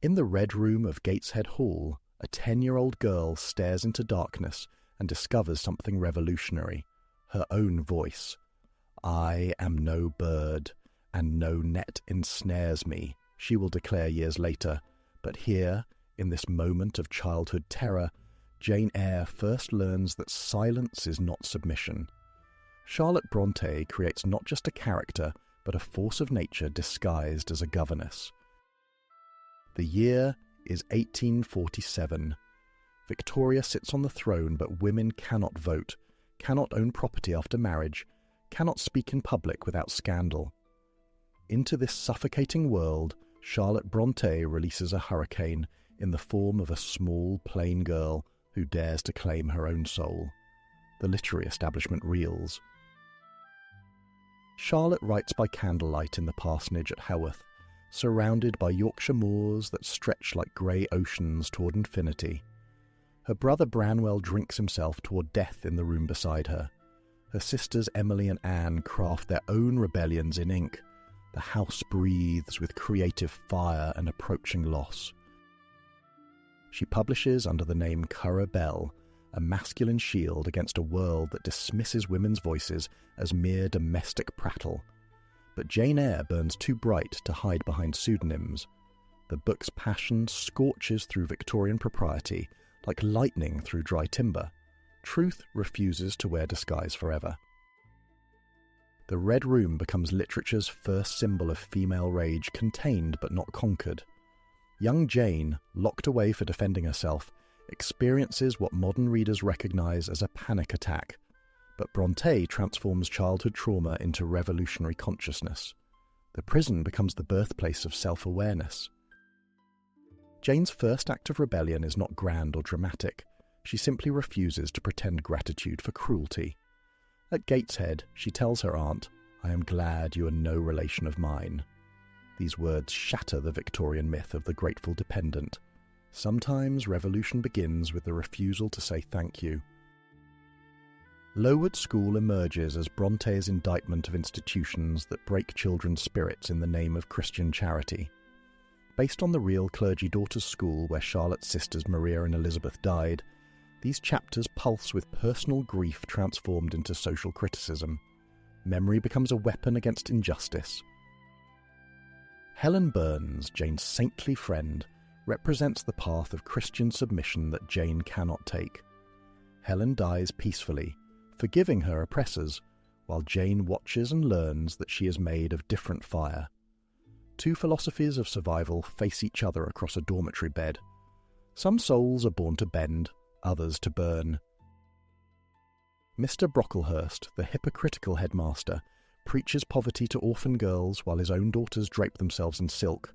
In the Red Room of Gateshead Hall, a 10-year-old girl stares into darkness and discovers something revolutionary, her own voice. "I am no bird, and no net ensnares me," she will declare years later. But here, in this moment of childhood terror, Jane Eyre first learns that silence is not submission. Charlotte Brontë creates not just a character, but a force of nature disguised as a governess. The year is 1847. Victoria sits on the throne, but women cannot vote, cannot own property after marriage, cannot speak in public without scandal. Into this suffocating world, Charlotte Brontë releases a hurricane in the form of a small, plain girl who dares to claim her own soul. The literary establishment reels. Charlotte writes by candlelight in the parsonage at Haworth, surrounded by Yorkshire moors that stretch like grey oceans toward infinity. Her brother Branwell drinks himself toward death in the room beside her. Her sisters Emily and Anne craft their own rebellions in ink. The house breathes with creative fire and approaching loss. She publishes under the name Currer Bell, a masculine shield against a world that dismisses women's voices as mere domestic prattle. But Jane Eyre burns too bright to hide behind pseudonyms. The book's passion scorches through Victorian propriety, like lightning through dry timber. Truth refuses to wear disguise forever. The Red Room becomes literature's first symbol of female rage, contained but not conquered. Young Jane, locked away for defending herself, experiences what modern readers recognise as a panic attack, but Brontë transforms childhood trauma into revolutionary consciousness. The prison becomes the birthplace of self-awareness. Jane's first act of rebellion is not grand or dramatic. She simply refuses to pretend gratitude for cruelty. At Gateshead, she tells her aunt, "I am glad you are no relation of mine." These words shatter the Victorian myth of the grateful dependent. Sometimes revolution begins with the refusal to say thank you. Lowood School emerges as Bronté's indictment of institutions that break children's spirits in the name of Christian charity. Based on the real clergy daughters' school where Charlotte's sisters Maria and Elizabeth died, these chapters pulse with personal grief transformed into social criticism. Memory becomes a weapon against injustice. Helen Burns, Jane's saintly friend, represents the path of Christian submission that Jane cannot take. Helen dies peacefully, forgiving her oppressors, while Jane watches and learns that she is made of different fire. Two philosophies of survival face each other across a dormitory bed. Some souls are born to bend, others to burn. Mr. Brocklehurst, the hypocritical headmaster, preaches poverty to orphan girls while his own daughters drape themselves in silk.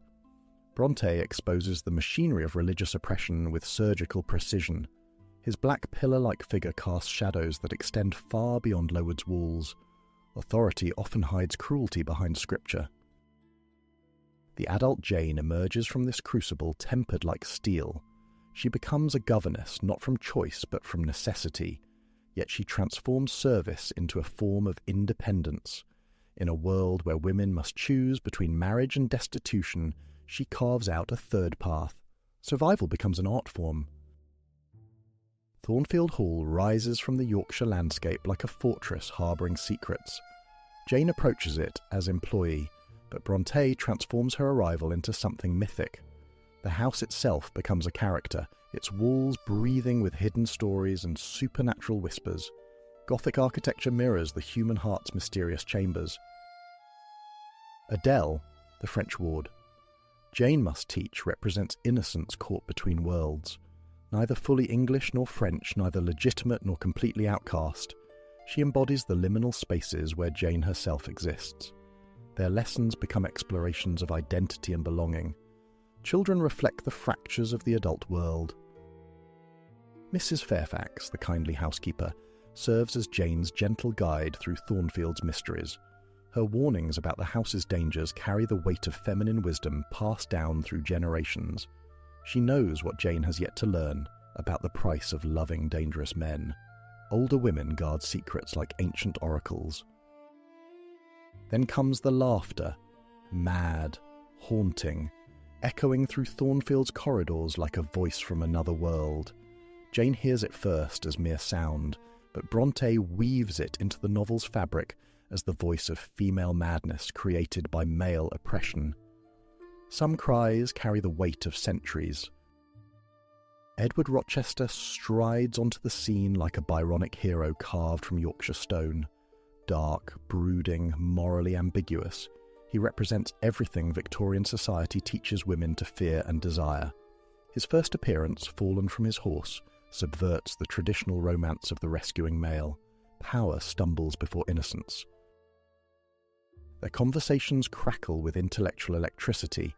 Brontë exposes the machinery of religious oppression with surgical precision. His black pillar-like figure casts shadows that extend far beyond Lowood's walls. Authority often hides cruelty behind scripture. The adult Jane emerges from this crucible tempered like steel. She becomes a governess not from choice but from necessity, yet she transforms service into a form of independence. In a world where women must choose between marriage and destitution, she carves out a third path. Survival becomes an art form. Thornfield Hall rises from the Yorkshire landscape like a fortress harbouring secrets. Jane approaches it as employee, but Brontë transforms her arrival into something mythic. The house itself becomes a character, its walls breathing with hidden stories and supernatural whispers. Gothic architecture mirrors the human heart's mysterious chambers. Adele, the French ward. Jane must teach represents innocence caught between worlds. Neither fully English nor French, neither legitimate nor completely outcast. She embodies the liminal spaces where Jane herself exists. Their lessons become explorations of identity and belonging. Children reflect the fractures of the adult world. Mrs. Fairfax, the kindly housekeeper, serves as Jane's gentle guide through Thornfield's mysteries. Her warnings about the house's dangers carry the weight of feminine wisdom passed down through generations. She knows what Jane has yet to learn about the price of loving dangerous men. Older women guard secrets like ancient oracles. Then comes the laughter, mad, haunting. echoing through Thornfield's corridors like a voice from another world. Jane hears it first as mere sound, but Brontë weaves it into the novel's fabric as the voice of female madness created by male oppression. Some cries carry the weight of centuries. Edward Rochester strides onto the scene like a Byronic hero carved from Yorkshire stone. Dark, brooding, morally ambiguous, he represents everything Victorian society teaches women to fear and desire. His first appearance, fallen from his horse, subverts the traditional romance of the rescuing male. Power stumbles before innocence. Their conversations crackle with intellectual electricity.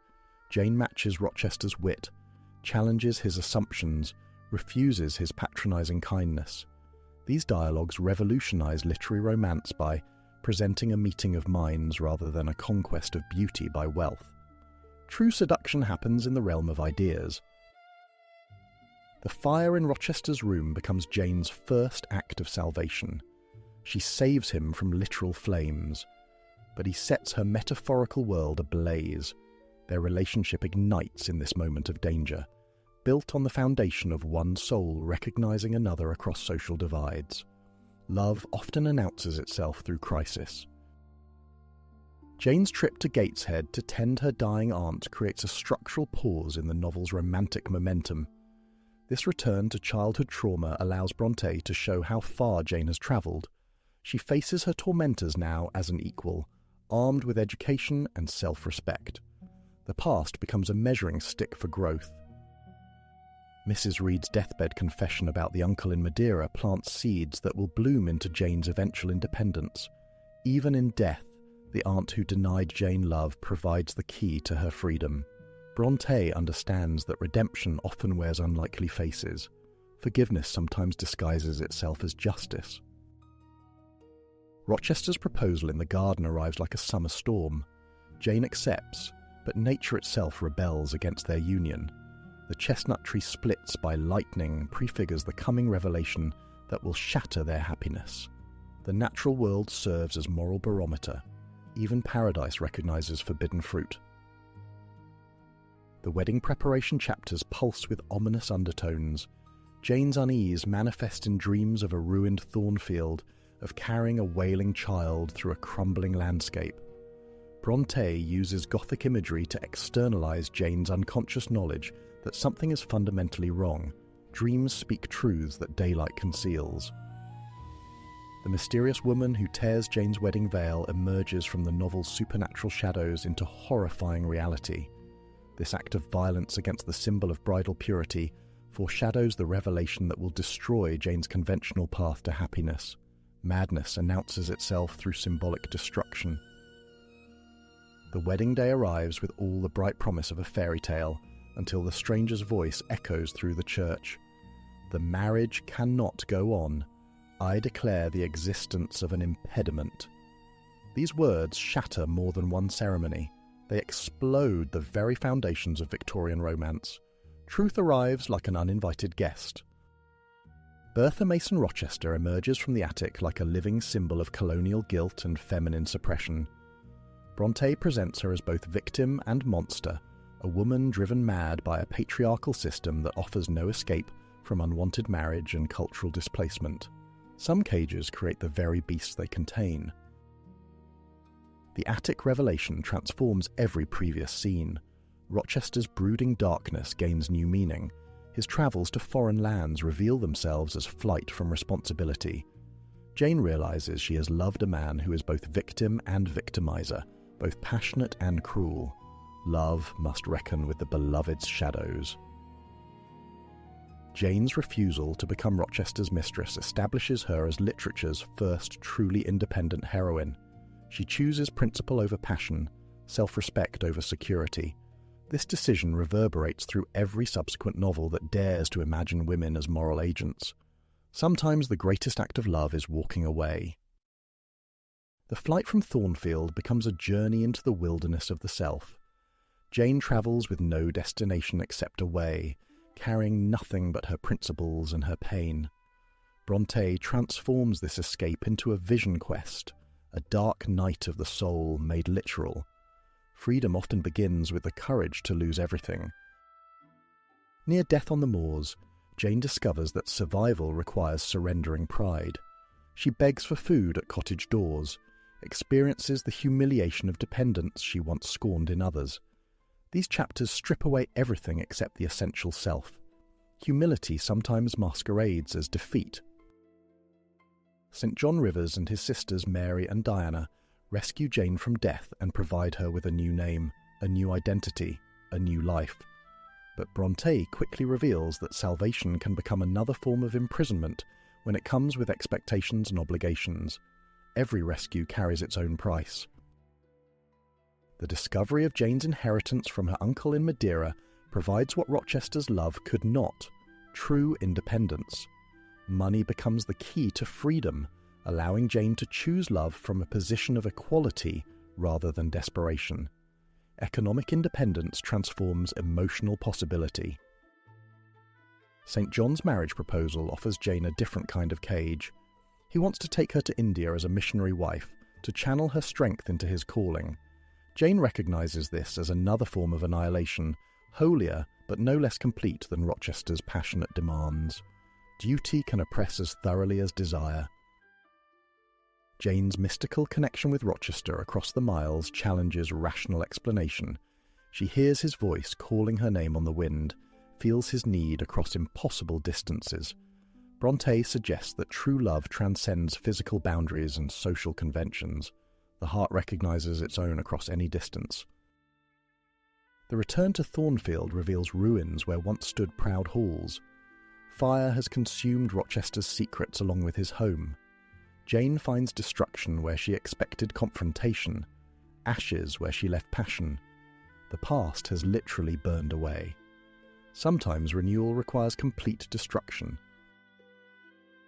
Jane matches Rochester's wit, challenges his assumptions, refuses his patronising kindness. These dialogues revolutionise literary romance by presenting a meeting of minds rather than a conquest of beauty by wealth. True seduction happens in the realm of ideas. The fire in Rochester's room becomes Jane's first act of salvation. She saves him from literal flames, but he sets her metaphorical world ablaze. Their relationship ignites in this moment of danger, built on the foundation of one soul recognizing another across social divides. Love often announces itself through crisis. Jane's trip to Gateshead to tend her dying aunt creates a structural pause in the novel's romantic momentum. This return to childhood trauma allows Brontë to show how far Jane has travelled. She faces her tormentors now as an equal, armed with education and self-respect. The past becomes a measuring stick for growth. Mrs. Reed's deathbed confession about the uncle in Madeira plants seeds that will bloom into Jane's eventual independence. Even in death, the aunt who denied Jane love provides the key to her freedom. Brontë understands that redemption often wears unlikely faces. Forgiveness sometimes disguises itself as justice. Rochester's proposal in the garden arrives like a summer storm. Jane accepts, but nature itself rebels against their union. The chestnut tree splits by lightning prefigures the coming revelation that will shatter their happiness. The natural world serves as moral barometer. Even paradise recognizes forbidden fruit. The wedding preparation chapters pulse with ominous undertones. Jane's unease manifests in dreams of a ruined Thornfield, of carrying a wailing child through a crumbling landscape. Brontë uses Gothic imagery to externalize Jane's unconscious knowledge that something is fundamentally wrong. Dreams speak truths that daylight conceals. The mysterious woman who tears Jane's wedding veil emerges from the novel's supernatural shadows into horrifying reality. This act of violence against the symbol of bridal purity foreshadows the revelation that will destroy Jane's conventional path to happiness. Madness announces itself through symbolic destruction. The wedding day arrives with all the bright promise of a fairy tale, until the stranger's voice echoes through the church. The marriage cannot go on. I declare the existence of an impediment. These words shatter more than one ceremony. They explode the very foundations of Victorian romance. Truth arrives like an uninvited guest. Bertha Mason Rochester emerges from the attic like a living symbol of colonial guilt and feminine suppression. Brontë presents her as both victim and monster, a woman driven mad by a patriarchal system that offers no escape from unwanted marriage and cultural displacement. Some cages create the very beasts they contain. The attic revelation transforms every previous scene. Rochester's brooding darkness gains new meaning. His travels to foreign lands reveal themselves as flight from responsibility. Jane realizes she has loved a man who is both victim and victimizer, both passionate and cruel. Love must reckon with the beloved's shadows. Jane's refusal to become Rochester's mistress establishes her as literature's first truly independent heroine. She chooses principle over passion, self-respect over security. This decision reverberates through every subsequent novel that dares to imagine women as moral agents. Sometimes the greatest act of love is walking away. The flight from Thornfield becomes a journey into the wilderness of the self. Jane travels with no destination except away, carrying nothing but her principles and her pain. Brontë transforms this escape into a vision quest, a dark night of the soul made literal. Freedom often begins with the courage to lose everything. Near death on the moors, Jane discovers that survival requires surrendering pride. She begs for food at cottage doors, experiences the humiliation of dependence she once scorned in others. These chapters strip away everything except the essential self. Humility sometimes masquerades as defeat. St. John Rivers and his sisters Mary and Diana rescue Jane from death and provide her with a new name, a new identity, a new life. But Brontë quickly reveals that salvation can become another form of imprisonment when it comes with expectations and obligations. Every rescue carries its own price. The discovery of Jane's inheritance from her uncle in Madeira provides what Rochester's love could not: true independence. Money becomes the key to freedom, allowing Jane to choose love from a position of equality rather than desperation. Economic independence transforms emotional possibility. St. John's marriage proposal offers Jane a different kind of cage. He wants to take her to India as a missionary wife, to channel her strength into his calling. Jane recognises this as another form of annihilation, holier but no less complete than Rochester's passionate demands. Duty can oppress as thoroughly as desire. Jane's mystical connection with Rochester across the miles challenges rational explanation. She hears his voice calling her name on the wind, feels his need across impossible distances. Brontë suggests that true love transcends physical boundaries and social conventions. The heart recognises its own across any distance. The return to Thornfield reveals ruins where once stood proud halls. Fire has consumed Rochester's secrets along with his home. Jane finds destruction where she expected confrontation, ashes where she left passion. The past has literally burned away. Sometimes renewal requires complete destruction.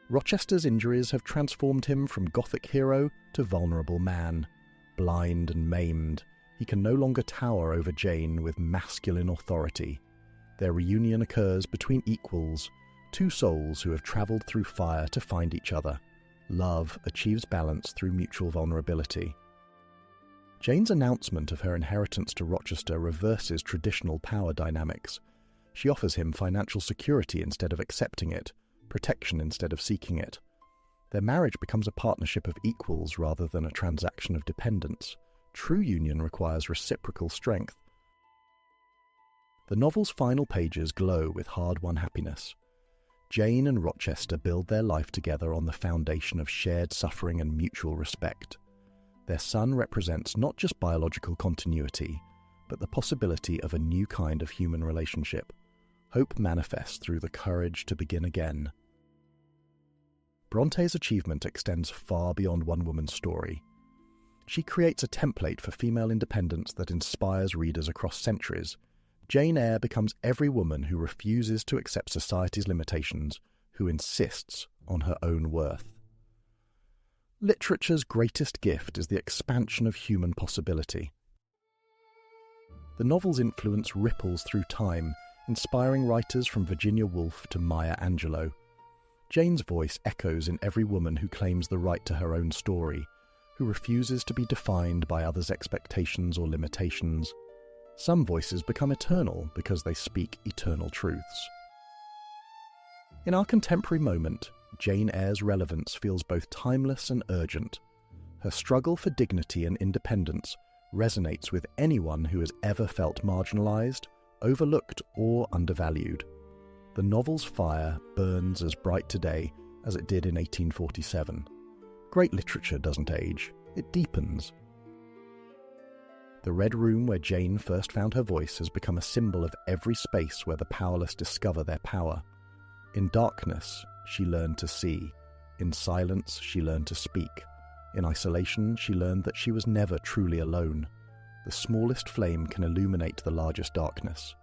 Rochester's injuries have transformed him from Gothic hero to vulnerable man. Blind and maimed, he can no longer tower over Jane with masculine authority. Their reunion occurs between equals, two souls who have travelled through fire to find each other. Love achieves balance through mutual vulnerability. Jane's announcement of her inheritance to Rochester reverses traditional power dynamics. She offers him financial security instead of accepting it, protection instead of seeking it. Their marriage becomes a partnership of equals rather than a transaction of dependence. True union requires reciprocal strength. The novel's final pages glow with hard-won happiness. Jane and Rochester build their life together on the foundation of shared suffering and mutual respect. Their son represents not just biological continuity, but the possibility of a new kind of human relationship. Hope manifests through the courage to begin again. Bronte's achievement extends far beyond one woman's story. She creates a template for female independence that inspires readers across centuries. Jane Eyre becomes every woman who refuses to accept society's limitations, who insists on her own worth. Literature's greatest gift is the expansion of human possibility. The novel's influence ripples through time, inspiring writers from Virginia Woolf to Maya Angelou. Jane's voice echoes in every woman who claims the right to her own story, who refuses to be defined by others' expectations or limitations. Some voices become eternal because they speak eternal truths. In our contemporary moment, Jane Eyre's relevance feels both timeless and urgent. Her struggle for dignity and independence resonates with anyone who has ever felt marginalised, overlooked, or undervalued. The novel's fire burns as bright today as it did in 1847. Great literature doesn't age, it deepens. The Red Room where Jane first found her voice has become a symbol of every space where the powerless discover their power. In darkness, she learned to see. In silence, she learned to speak. In isolation, she learned that she was never truly alone. The smallest flame can illuminate the largest darkness.